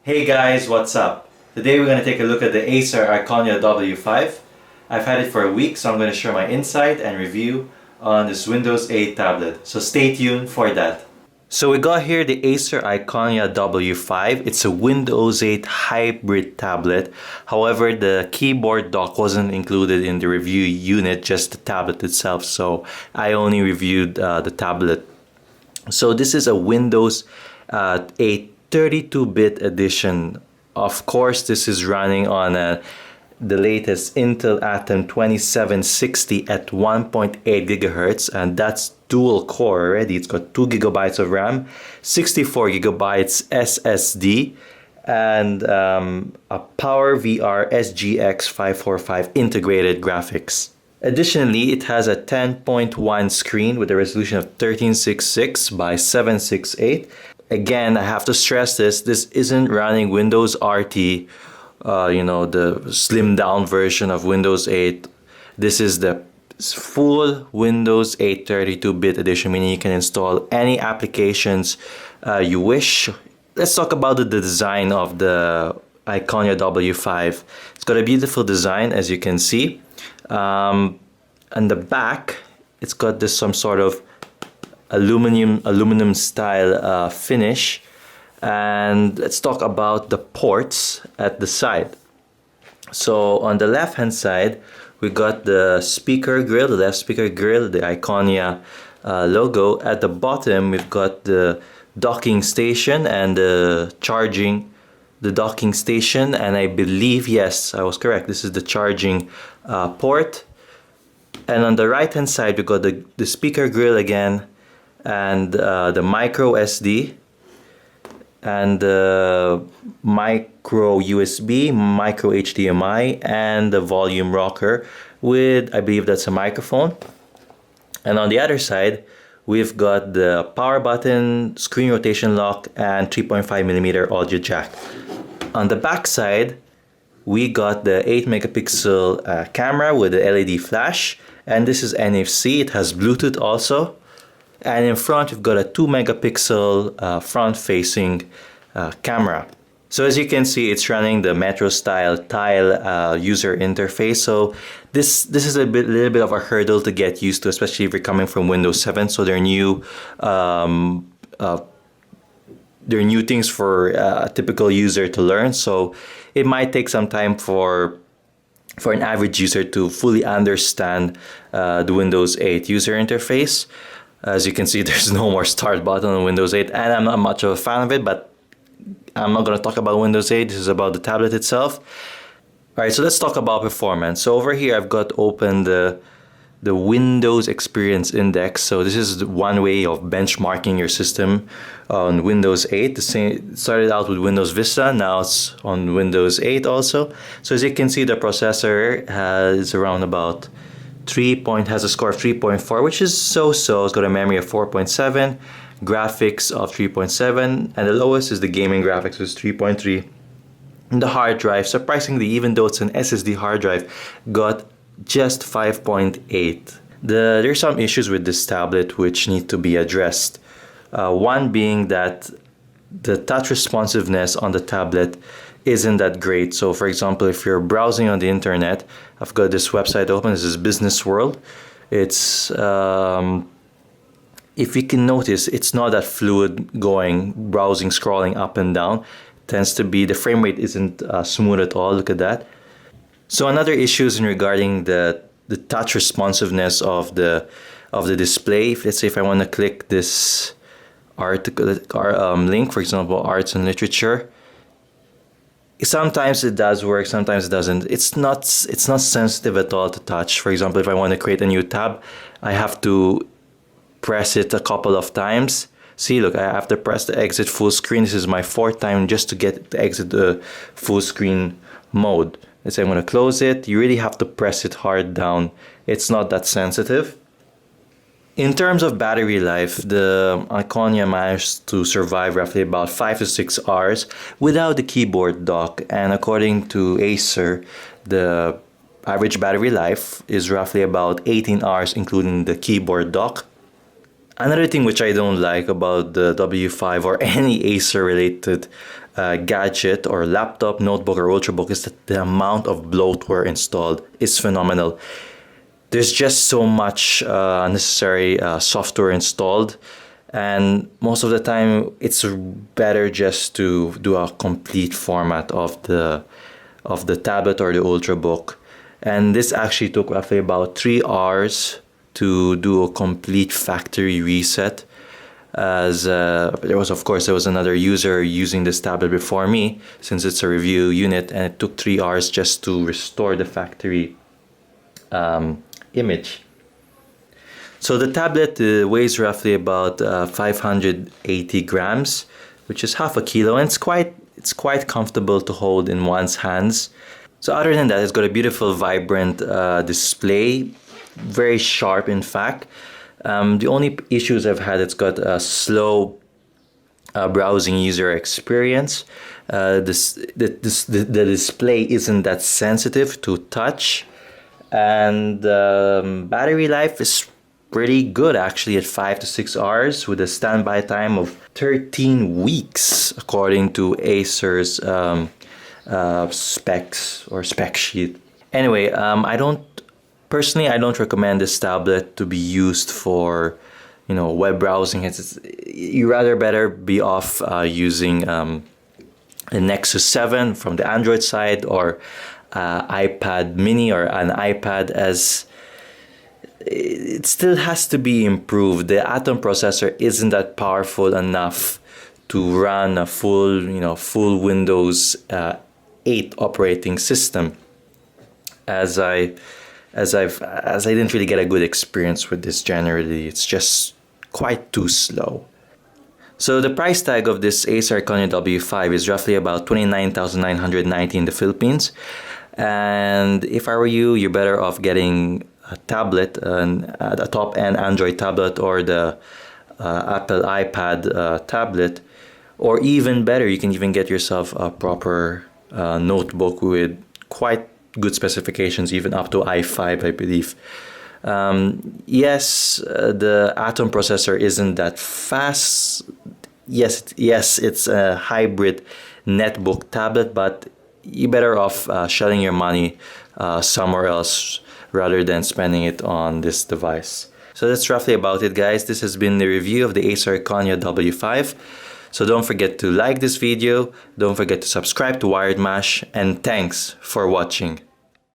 Hey guys, what's up? Today we're going to take a look at the Acer Iconia W5. I've had it for a week, so I'm going to share my insight and review on this Windows 8 tablet. So stay tuned for that. So we got here the Acer Iconia W5. It's a Windows 8 hybrid tablet. However, the keyboard dock wasn't included in the review unit, just the tablet itself. So I only reviewed the tablet. So this is a Windows 8 32-bit edition. Of course, this is running on the latest Intel Atom 2760 at 1.8 gigahertz, and that's dual core already. It's got 2 gigabytes of RAM, 64 gigabytes SSD, and a PowerVR SGX 545 integrated graphics. Additionally, it has a 10.1 screen with a resolution of 1366 by 768. Again, I have to stress this isn't running Windows RT, the slimmed down version of Windows 8. This is the full Windows 8 32-bit edition, meaning you can install any applications you wish. Let's talk about the design of the Iconia W5. It's got a beautiful design, as you can see. On the back, it's got this some sort of aluminum style finish. And let's talk about the ports at the side. So on the left hand side, we got the speaker grill, the left speaker grill, the Iconia logo. At the bottom, we've got the docking station and the docking station, and I believe, yes, I was correct, this is the charging port. And on the right hand side, we got the speaker grill again, and the micro SD, and the micro USB, micro HDMI, and the volume rocker with, I believe that's a microphone. And on the other side, we've got the power button, screen rotation lock, and 3.5mm audio jack. On the back side, we got the 8 megapixel camera with the LED flash, and this is NFC. It has Bluetooth also. And in front, we've got a 2 megapixel front-facing camera. So as you can see, it's running the Metro style tile user interface. So this is a little bit of a hurdle to get used to, especially if you're coming from Windows 7. So they're new things for a typical user to learn. So it might take some time for an average user to fully understand the Windows 8 user interface. As you can see, there's no more start button on Windows 8, and I'm not much of a fan of it, but I'm not going to talk about Windows 8. This is about the tablet itself. All right, so let's talk about performance. So over here, I've got open the Windows Experience Index. So this is one way of benchmarking your system on Windows 8. The same started out with Windows Vista, now it's on Windows 8 also. So as you can see, the processor has around about has a score of 3.4, which is so-so. It's got a memory of 4.7, graphics of 3.7, and the lowest is the gaming graphics, which is 3.3. And the hard drive, surprisingly, even though it's an SSD hard drive, got just 5.8. There's some issues with this tablet which need to be addressed. One being that the touch responsiveness on the tablet isn't that great. So for example, if you're browsing on the internet, I've got this website open. This is Business World. It's if you can notice, it's not that fluid browsing, scrolling up and down. It tends to be, the frame rate isn't smooth at all. Look at that. So another issue is regarding the touch responsiveness of the display. Let's say if I want to click this article link, for example, arts and literature, sometimes it does work, sometimes it doesn't. It's not sensitive at all to touch. For example, if I want to create a new tab, I have to press it a couple of times. See, look, I have to press the exit full screen. This is my 4th time just to get to exit the full screen mode. Let's say I'm going to close it. You really have to press it hard down. It's not that sensitive. In terms of battery life, the Iconia managed to survive roughly about 5 to 6 hours without the keyboard dock, and according to Acer, the average battery life is roughly about 18 hours including the keyboard dock. Another thing which I don't like about the W5 or any Acer related gadget or laptop, notebook or ultrabook is that the amount of bloatware installed is phenomenal. There's just so much unnecessary software installed, and most of the time it's better just to do a complete format of the tablet or the ultrabook. And this actually took roughly about 3 hours to do a complete factory reset, as there was another user using this tablet before me, since it's a review unit, and it took 3 hours just to restore the factory image. So the tablet weighs roughly about 580 grams, which is half a kilo, and it's quite comfortable to hold in one's hands. So other than that, it's got a beautiful, vibrant display, very sharp in fact. The only issues I've had, it's got a slow browsing user experience. The display isn't that sensitive to touch, and battery life is pretty good actually at 5 to 6 hours with a standby time of 13 weeks according to Acer's specs or spec sheet. Anyway, I don't recommend this tablet to be used for, web browsing. You rather better be off using a Nexus 7 from the Android side, or iPad mini or an iPad, as it still has to be improved. The Atom processor isn't that powerful enough to run a full Windows 8 operating system, as I didn't really get a good experience with this generally. It's just quite too slow. So the price tag of this Acer Iconia W5 is roughly about 29,990 in the Philippines. And if I were you, you're better off getting a tablet, a top-end Android tablet, or the Apple iPad tablet. Or even better, you can even get yourself a proper notebook with quite good specifications, even up to i5, I believe. Yes, the Atom processor isn't that fast. Yes, it's a hybrid netbook tablet, but you're better off shelling your money somewhere else rather than spending it on this device. So that's roughly about it, guys. This has been the review of the Acer Iconia W5. So don't forget to like this video, don't forget to subscribe to Wired Mash, and thanks for watching.